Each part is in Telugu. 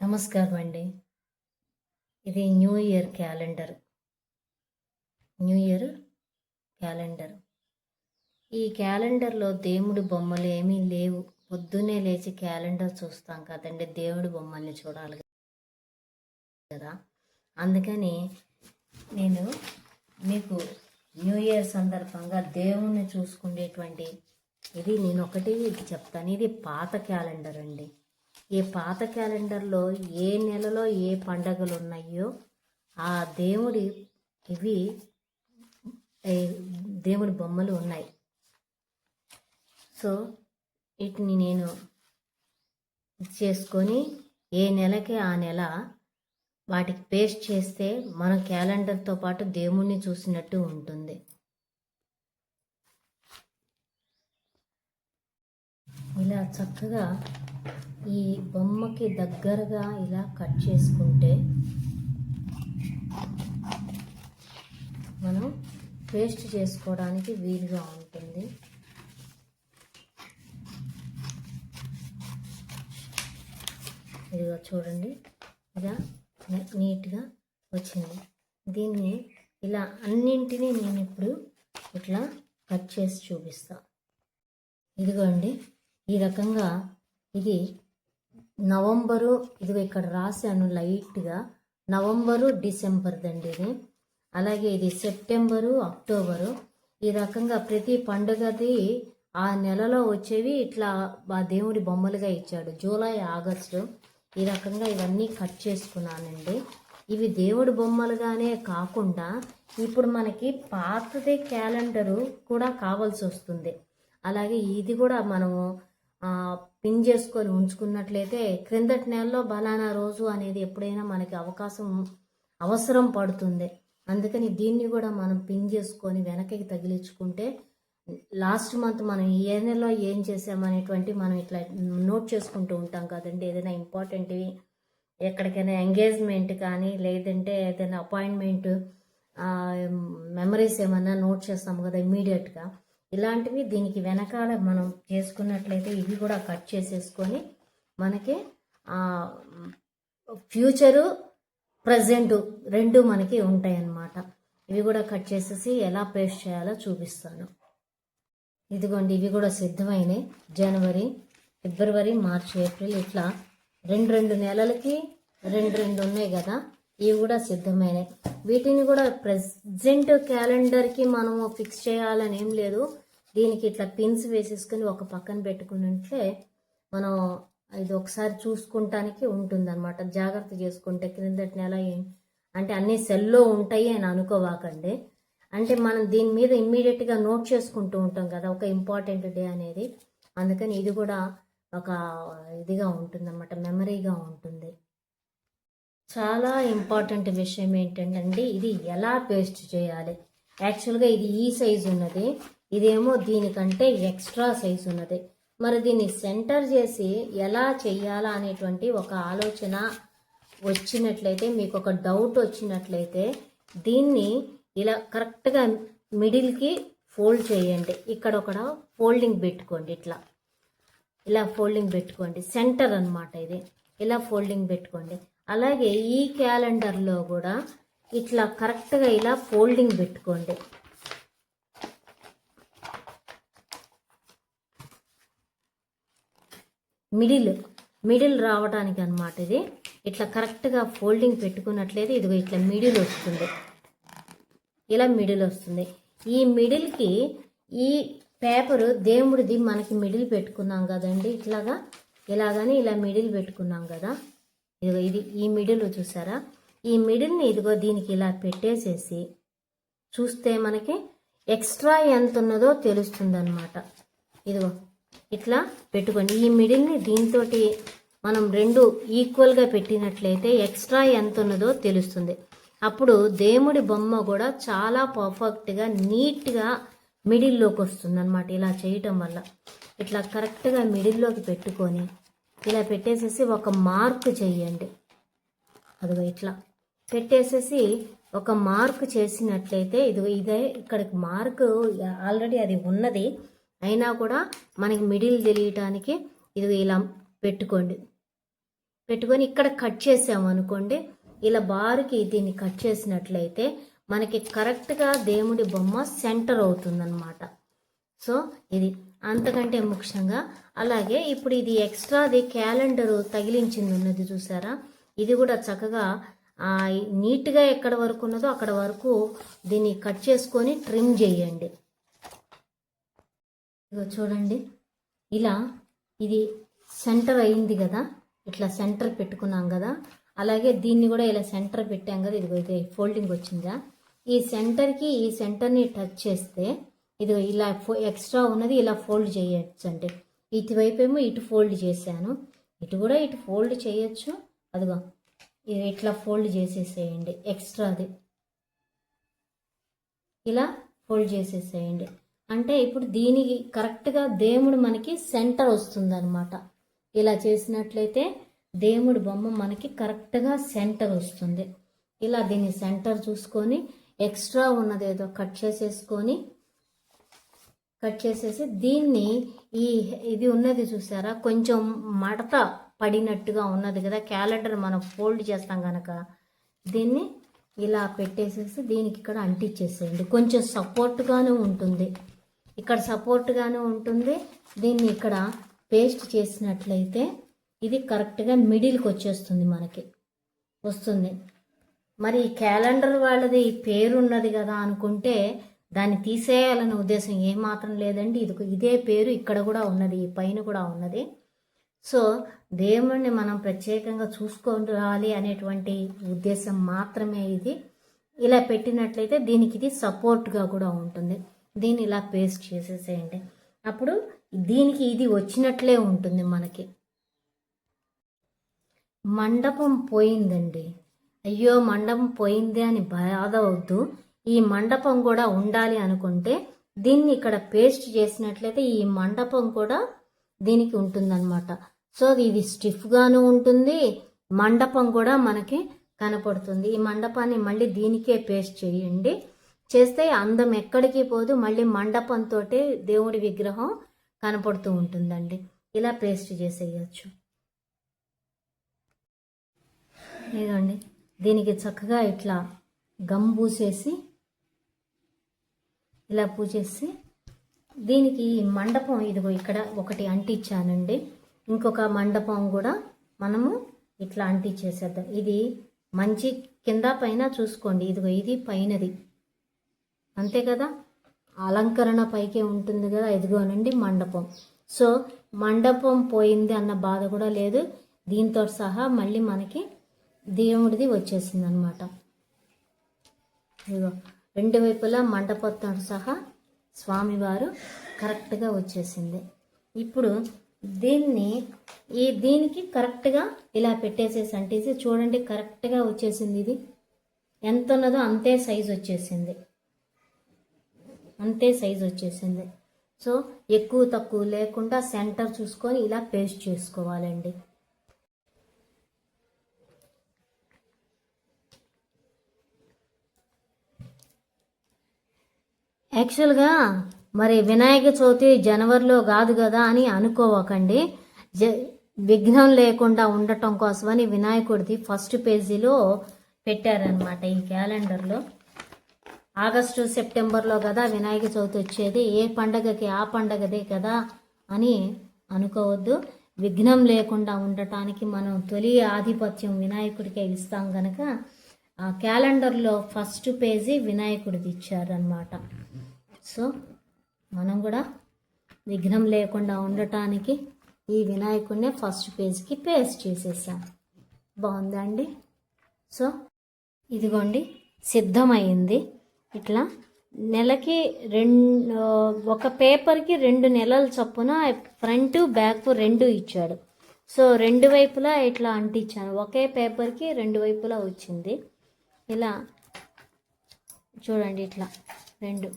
నమస్కారం అండి. ఇది new year calendar. New year calendar. ఈ క్యాలెండర్లో దేవుడి బొమ్మలు ఏమీ లేవు. పొద్దున్నే లేచి క్యాలెండర్ చూస్తాం కదండి, దేవుడి బొమ్మల్ని చూడాలి కదా. అందుకని నేను మీకు న్యూ ఇయర్ సందర్భంగా దేవుణ్ణి చూసుకునేటువంటి నేను ఒకటి చెప్తాను. ఇది పాత క్యాలెండర్ అండి. ఈ పాత క్యాలెండర్లో ఏ నెలలో ఏ పండగలు ఉన్నాయో ఆ దేవుడి బొమ్మలు ఉన్నాయి. సో వీటిని నేను చేసుకొని ఏ నెలకి ఆ నెల వాటికి పేస్ట్ చేస్తే మన క్యాలెండర్తో పాటు దేవుణ్ణి చూసినట్టు ఉంటుంది. ఇలా చక్కగా ఈ బొమ్మకి దగ్గరగా ఇలా కట్ చేసుకుంటే మనం పేస్ట్ చేసుకోవడానికి వీలుగా ఉంటుంది. ఇదిగో చూడండి, ఇలా నీట్గా వచ్చింది. దీన్ని ఇలా అన్నింటినీ నేను ఇప్పుడు ఇట్లా కట్ చేసి చూపిస్తాను. ఇదిగోండి, ఈ రకంగా ఇది నవంబరు, ఇదిగో ఇక్కడ రాశాను లైట్గా, నవంబరు డిసెంబర్ దండి ఇది. అలాగే ఇది సెప్టెంబరు అక్టోబరు. ఈ రకంగా ప్రతి పండుగది ఆ నెలలో వచ్చేవి ఇట్లా ఆ దేవుడి బొమ్మలుగా ఇచ్చాడు. జూలై ఆగస్టు ఈ రకంగా ఇవన్నీ కట్ చేసుకున్నానండి. ఇవి దేవుడి బొమ్మలుగానే కాకుండా ఇప్పుడు మనకి పాతదే క్యాలెండరు కూడా కావాల్సి వస్తుంది. అలాగే ఇది కూడా మనము పిన్ చేసుకొని ఉంచుకున్నట్లయితే క్రిందటి నెలలో బలానా రోజు అనేది ఎప్పుడైనా మనకి అవసరం పడుతుంది. అందుకని దీన్ని కూడా మనం పిన్ చేసుకొని వెనకకి తగిలించుకుంటే లాస్ట్ మంత్ మనం ఏ నెలలో ఏం చేసామనేటువంటి మనం ఇట్లా నోట్ చేసుకుంటూ ఉంటాం కదండి. ఏదైనా ఇంపార్టెంట్వి, ఎక్కడికైనా ఎంగేజ్మెంట్ కానీ లేదంటే ఏదైనా అపాయింట్మెంట్, మెమరీస్ ఏమన్నా నోట్ చేస్తాము కదా ఇమ్మీడియట్గా. ఇలాంటివి దీనికి వెనకాల మనం చేసుకున్నట్లయితే ఇవి కూడా కట్ చేసేసుకొని మనకి ఫ్యూచరు ప్రజెంటు రెండు మనకి ఉంటాయి అన్నమాట. ఇవి కూడా కట్ చేసేసి ఎలా పేస్ట్ చేయాలో చూపిస్తాను. ఇదిగోండి, ఇవి కూడా సిద్ధమైనాయి. జనవరి, ఫిబ్రవరి, మార్చి, ఏప్రిల్ ఇట్లా రెండు నెలలకి రెండు ఉన్నాయి కదా, ఇవి కూడా సిద్ధమైనాయి. వీటిని కూడా ప్రెజెంట్ క్యాలెండర్కి మనము ఫిక్స్ చేయాలని ఏం లేదు. దీనికి ఇట్లా పిన్స్ వేసేసుకొని ఒక పక్కన పెట్టుకున్నట్లే మనం ఇది ఒకసారి చూసుకుంటానికి ఉంటుందన్నమాట. జాగ్రత్త చేసుకుంటే క్రిందటి నెల అంటే అన్ని సెల్లో ఉంటాయి అని అనుకోవాకండి. అంటే మనం దీని మీద ఇమ్మీడియట్గా నోట్ చేసుకుంటూ ఉంటాం కదా ఒక ఇంపార్టెంట్ డే అనేది. అందుకని ఇది కూడా ఒక ఇదిగా ఉంటుందన్నమాట, మెమరీగా ఉంటుంది. చాలా ఇంపార్టెంట్ విషయం ఏంటంటే ఇది ఎలా పేస్ట్ చేయాలి. యాక్చువల్గా ఇది ఈ సైజు ఉన్నది, ఇదేమో దీనికంటే ఎక్స్ట్రా సైజు ఉన్నది. మరి దీన్ని సెంటర్ చేసి ఎలా చెయ్యాలా అనేటువంటి ఒక ఆలోచన వచ్చినట్లయితే, మీకు ఒక డౌట్ వచ్చినట్లయితే దీన్ని ఇలా కరెక్ట్గా మిడిల్కి ఫోల్డ్ చేయండి. ఇక్కడ ఒక ఫోల్డింగ్ పెట్టుకోండి, ఇలా ఫోల్డింగ్ పెట్టుకోండి. సెంటర్ అన్నమాట ఇది. ఇలా ఫోల్డింగ్ పెట్టుకోండి. అలాగే ఈ క్యాలెండర్లో కూడా ఇట్లా కరెక్ట్గా ఇలా ఫోల్డింగ్ పెట్టుకోండి. మిడిల్ రావడానికి అన్నమాట ఇది. ఇట్లా కరెక్ట్గా ఫోల్డింగ్ పెట్టుకున్నట్లయితే ఇదిగో ఇట్లా మిడిల్ వస్తుంది. ఇలా మిడిల్ వస్తుంది. ఈ మిడిల్కి ఈ పేపరు దేవుడిది మనకి మిడిల్ పెట్టుకున్నాం కదండి. ఇలాగని ఇలా మిడిల్ పెట్టుకున్నాం కదా. ఇదిగో ఇది ఈ మిడిల్ చూసారా. ఈ మిడిల్ని ఇదిగో దీనికి ఇలా పెట్టేసేసి చూస్తే మనకి ఎక్స్ట్రా ఎంత ఉన్నదో తెలుస్తుంది అన్నమాట. ఇదిగో ఇట్లా పెట్టుకోండి. ఈ మిడిల్ని దీంతో మనం రెండు ఈక్వల్గా పెట్టినట్లయితే ఎక్స్ట్రా ఎంత ఉన్నదో తెలుస్తుంది. అప్పుడు దేవుడి బొమ్మ కూడా చాలా పర్ఫెక్ట్గా నీట్గా మిడిల్లోకి వస్తుంది అన్నమాట. ఇలా చేయటం వల్ల ఇట్లా కరెక్ట్గా మిడిల్లోకి పెట్టుకొని ఇలా పెట్టేసేసి ఒక మార్క్ చేయండి. అదిగో ఇట్లా పెట్టేసేసి ఒక మార్క్ చేసినట్లయితే ఇదే ఇక్కడికి మార్క్ ఆల్రెడీ అది ఉన్నది, అయినా కూడా మనకి మిడిల్ తెలియటానికి ఇది ఇలా పెట్టుకోండి. పెట్టుకొని ఇక్కడ కట్ చేసామనుకోండి, ఇలా బారుకి దీన్ని కట్ చేసినట్లయితే మనకి కరెక్ట్గా దేవుడి బొమ్మ సెంటర్ అవుతుందన్నమాట. సో ఇది అంతకంటే ముఖ్యంగా. అలాగే ఇప్పుడు ఇది ఎక్స్ట్రాది క్యాలెండరు తగిలించింది ఉన్నది చూసారా, ఇది కూడా చక్కగా నీట్గా ఎక్కడ వరకు ఉన్నదో అక్కడ వరకు దీన్ని కట్ చేసుకొని ట్రిమ్ చేయండి. ఇగో చూడండి, ఇలా ఇది సెంటర్ అయింది కదా, ఇట్లా సెంటర్ పెట్టుకున్నాం కదా. అలాగే దీన్ని కూడా ఇలా సెంటర్ పెట్టాం కదా, ఇదిగో ఇది ఫోల్డింగ్ వచ్చిందా, ఈ సెంటర్కి ఈ సెంటర్ని టచ్ చేస్తే ఇది ఇలా ఎక్స్ట్రా ఉన్నది ఇలా ఫోల్డ్ చేయొచ్చు. అంటే ఇటువైపు ఏమో ఇటు ఫోల్డ్ చేశాను, ఇటు కూడా ఇటు ఫోల్డ్ చేయొచ్చు. అదిగో ఇట్లా ఫోల్డ్ చేసేసేయండి, ఎక్స్ట్రాది ఇలా ఫోల్డ్ చేసేసేయండి. అంటే ఇప్పుడు దీనికి కరెక్ట్గా దేవుడు మనకి సెంటర్ వస్తుంది అనమాట. ఇలా చేసినట్లయితే దేవుడి బొమ్మ మనకి కరెక్ట్గా సెంటర్ వస్తుంది. ఇలా దీన్ని సెంటర్ చూసుకొని ఎక్స్ట్రా ఉన్నది ఏదో కట్ చేసేసి దీన్ని ఇది ఉన్నది చూసారా, కొంచెం మడత పడినట్టుగా ఉన్నది కదా, క్యాలెండర్ మనం ఫోల్డ్ చేస్తాం కనుక దీన్ని ఇలా పెట్టేసేసి దీనికి ఇక్కడ అంటించేసేయండి. కొంచెం సపోర్ట్గానే ఉంటుంది, ఇక్కడ సపోర్ట్గానే ఉంటుంది. దీన్ని ఇక్కడ పేస్ట్ చేసినట్లయితే ఇది కరెక్ట్గా మిడిల్కి వచ్చేస్తుంది, మనకి వస్తుంది. మరి ఈ క్యాలెండర్ వాళ్ళది పేరు ఉన్నది కదా అనుకుంటే దాన్ని తీసేయాలనే ఉద్దేశం ఏమాత్రం లేదండి. ఇదే పేరు ఇక్కడ కూడా ఉన్నది, ఈ పైన కూడా ఉన్నది. సో దేవుణ్ణి మనం ప్రత్యేకంగా చూసుకోవాలి అనేటువంటి ఉద్దేశం మాత్రమే ఇది. ఇలా పెట్టినట్లయితే దీనికి ఇది సపోర్ట్గా కూడా ఉంటుంది. దీన్ని ఇలా పేస్ట్ చేసేసేయండి, అప్పుడు దీనికి ఇది వచ్చినట్లే ఉంటుంది మనకి. మండపం పోయిందండి, అయ్యో మండపం పోయింది అని బాధ వద్దు. ఈ మండపం కూడా ఉండాలి అనుకుంటే దీన్ని ఇక్కడ పేస్ట్ చేసినట్లయితే ఈ మండపం కూడా దీనికి ఉంటుందన్నమాట. సో ఇది స్టిఫ్గాను ఉంటుంది, మండపం కూడా మనకి కనపడుతుంది. ఈ మండపాన్ని మళ్ళీ దీనికే పేస్ట్ చేయండి, చేస్తే అందం ఎక్కడికి పోదు, మళ్ళీ మండపంతో దేవుడి విగ్రహం కనపడుతూ ఉంటుందండి. ఇలా పేస్ట్ చేసేయచ్చు. ఇదండి, దీనికి చక్కగా ఇట్లా గమ్ పూసేసి ఇలా పూసేసి దీనికి మండపం ఇదిగో ఇక్కడ ఒకటి అంటించానండి. ఇంకొక మండపం కూడా మనము ఇట్లా అంటించేసేద్దాం. ఇది మంచి కింద పైన చూసుకోండి, ఇదిగో ఇది పైనది అంతే కదా, అలంకరణ పైకే ఉంటుంది కదా, ఇదిగోనండి మండపం. సో మండపం పోయింది అన్న బాధ కూడా లేదు, దీంతో సహా మళ్ళీ మనకి దేవుడిది వచ్చేసింది అనమాట. ఇదిగో రెండు వైపులా మండపంతో సహా స్వామివారు కరెక్ట్గా వచ్చేసింది. ఇప్పుడు దీనికి కరెక్ట్గా ఇలా పెట్టేసేసి అంటేసి చూడండి, కరెక్ట్గా వచ్చేసింది. ఇది ఎంత ఉన్నదో అంతే సైజు వచ్చేసింది. సో ఎక్కువ తక్కువ లేకుండా సెంటర్ చూసుకొని ఇలా పేస్ట్ చేసుకోవాలండి. యాక్చువల్గా మరి వినాయక చవితి జనవరిలో కాదు కదా అని అనుకోవకండి. విఘ్నం లేకుండా ఉండటం కోసమని వినాయకుడిది ఫస్ట్ పేజీలో పెట్టారనమాట. ఈ క్యాలెండర్లో ఆగస్టు సెప్టెంబర్లో కదా వినాయక చవితి వచ్చేది, ఏ పండగకి ఆ పండగదే కదా అని అనుకోవద్దు. విఘ్నం లేకుండా ఉండటానికి మనం తొలి ఆధిపత్యం వినాయకుడికే ఇస్తాం కనుక ఆ క్యాలెండర్లో ఫస్ట్ పేజీ వినాయకుడిది ఇచ్చారనమాట. సో మనం కూడా విఘ్నం లేకుండా ఉండటానికి ఈ వినాయకుడినే ఫస్ట్ పేజ్కి పేస్ట్ చేసేసాం. బాగుందండి. సో ఇదిగోండి సిద్ధమైంది. ఇట్లా నెలకి ఒక పేపర్కి 2 నెలల చొప్పున ఫ్రంట్ బ్యాక్ 2 ఇచ్చాడు. సో 2 వైపులా ఇట్లా అంటించాను, ఒకే పేపర్కి 2 వైపులా వచ్చింది. ఇలా చూడండి, ఇట్లా 2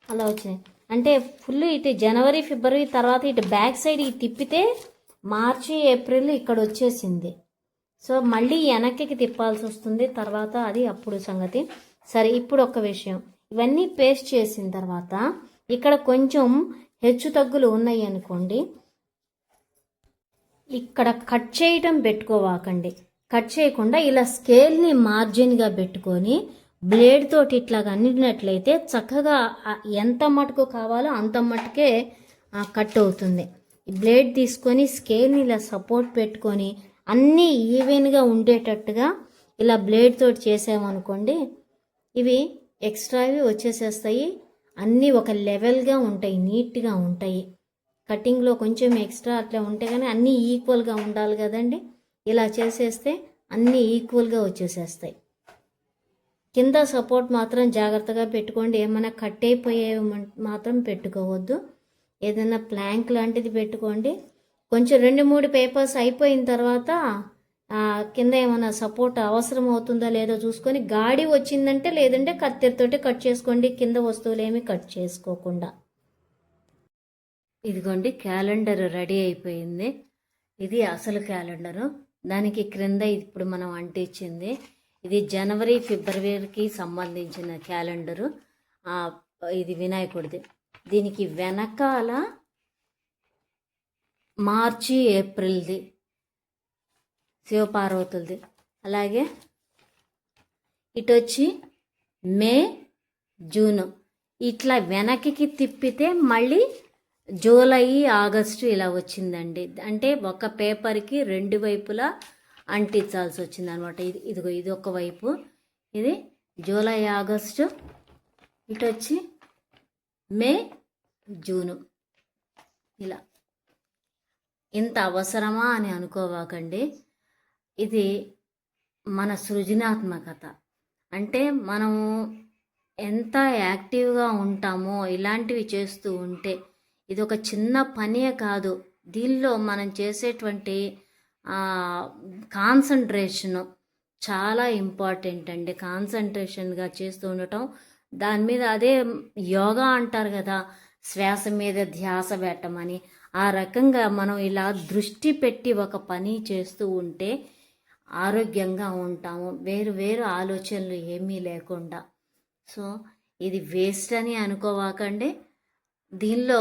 అలా వచ్చినాయి. అంటే ఫుల్ ఇటు జనవరి ఫిబ్రవరి తర్వాత ఇటు బ్యాక్ సైడ్ ఇటు తిప్పితే మార్చి ఏప్రిల్ ఇక్కడ వచ్చేసింది. సో మళ్ళీ వెనక్కి తిప్పాల్సి వస్తుంది తర్వాత, అది అప్పుడు సంగతి. సరే, ఇప్పుడు ఒక విషయం, ఇవన్నీ పేస్ట్ చేసిన తర్వాత ఇక్కడ కొంచెం హెచ్చు తగ్గులు ఉన్నాయి అనుకోండి, ఇక్కడ కట్ చేయటం పెట్టుకోవాకండి. కట్ చేయకుండా ఇలా స్కేల్ని మార్జిన్గా పెట్టుకొని బ్లేడ్ తోటి ఇట్లాగా అన్నినట్లయితే చక్కగా ఎంత మటుకు కావాలో అంత మటుకే కట్ అవుతుంది. బ్లేడ్ తీసుకొని స్కేల్ని ఇలా సపోర్ట్ పెట్టుకొని అన్నీ ఈవెన్గా ఉండేటట్టుగా ఇలా బ్లేడ్ తోటి చేసామనుకోండి, ఇవి ఎక్స్ట్రావి వచ్చేసేస్తాయి. అన్నీ ఒక లెవెల్గా ఉంటాయి, నీట్గా ఉంటాయి. కటింగ్లో కొంచెం ఎక్స్ట్రా అట్లా ఉంటే కానీ అన్నీ ఈక్వల్గా ఉండాలి కదండి. ఇలా చేసేస్తే అన్నీ ఈక్వల్గా వచ్చేసేస్తాయి. కింద సపోర్ట్ మాత్రం జాగ్రత్తగా పెట్టుకోండి. ఏమైనా కట్ అయిపోయేవి మాత్రం పెట్టుకోవద్దు. ఏదైనా ప్లాంక్ లాంటిది పెట్టుకోండి. కొంచెం 2-3 పేపర్స్ అయిపోయిన తర్వాత కింద ఏమైనా సపోర్ట్ అవసరం అవుతుందా లేదో చూసుకొని గాడి వచ్చిందంటే, లేదంటే కత్తెరతోటి కట్ చేసుకోండి, కింద వస్తువులు ఏమి కట్ చేసుకోకుండా. ఇదిగోండి క్యాలెండర్ రెడీ అయిపోయింది. ఇది అసలు క్యాలెండరు. దానికి క్రింద ఇప్పుడు మనం అంటించింది. ఇది జనవరి ఫిబ్రవరికి సంబంధించిన క్యాలెండరు. ఇది వినాయకుడిది. దీనికి వెనకాల మార్చి ఏప్రిల్ది శివపార్వతులది. అలాగే ఇటు వచ్చి మే జూను. ఇట్లా వెనక్కి తిప్పితే మళ్ళీ జూలై ఆగస్టు ఇలా వచ్చిందండి. అంటే ఒక పేపర్కి 2 వైపులా అంటించాల్సి వచ్చింది అనమాట. ఇదిగో ఇది ఒక వైపు, ఇది జూలై ఆగస్టు, ఇటు వచ్చి మే జూను. ఇలా ఇంత అవసరమా అని అనుకోవాకండి. ఇది మన సృజనాత్మకత. అంటే మనము ఎంత యాక్టివ్గా ఉంటామో ఇలాంటివి చేస్తూ ఉంటే, ఇది ఒక చిన్న పనే కాదు. దీనిలో మనం చేసేటువంటి కాన్సన్ట్రేషను చాలా ఇంపార్టెంట్ అండి. కాన్సన్ట్రేషన్గా చేస్తూ ఉండటం, దాని మీద అదే యోగా అంటారు కదా, శ్వాస మీద ధ్యాస పెట్టమని. ఆ రకంగా మనం ఇలా దృష్టి పెట్టి ఒక పని చేస్తూ ఉంటే ఆరోగ్యంగా ఉంటాము, వేరు వేరు ఆలోచనలు ఏమీ లేకుండా. సో ఇది వేస్ట్ అని అనుకోవాకండి. దీనిలో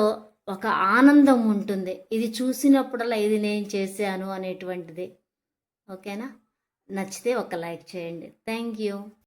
ఒక ఆనందం ఉంటుంది. ఇది చూసినప్పుడల్లా ఇది నేను చేశాను అనేటువంటిది. ఓకేనా? నచ్చితే ఒక లైక్ చేయండి. Thank you.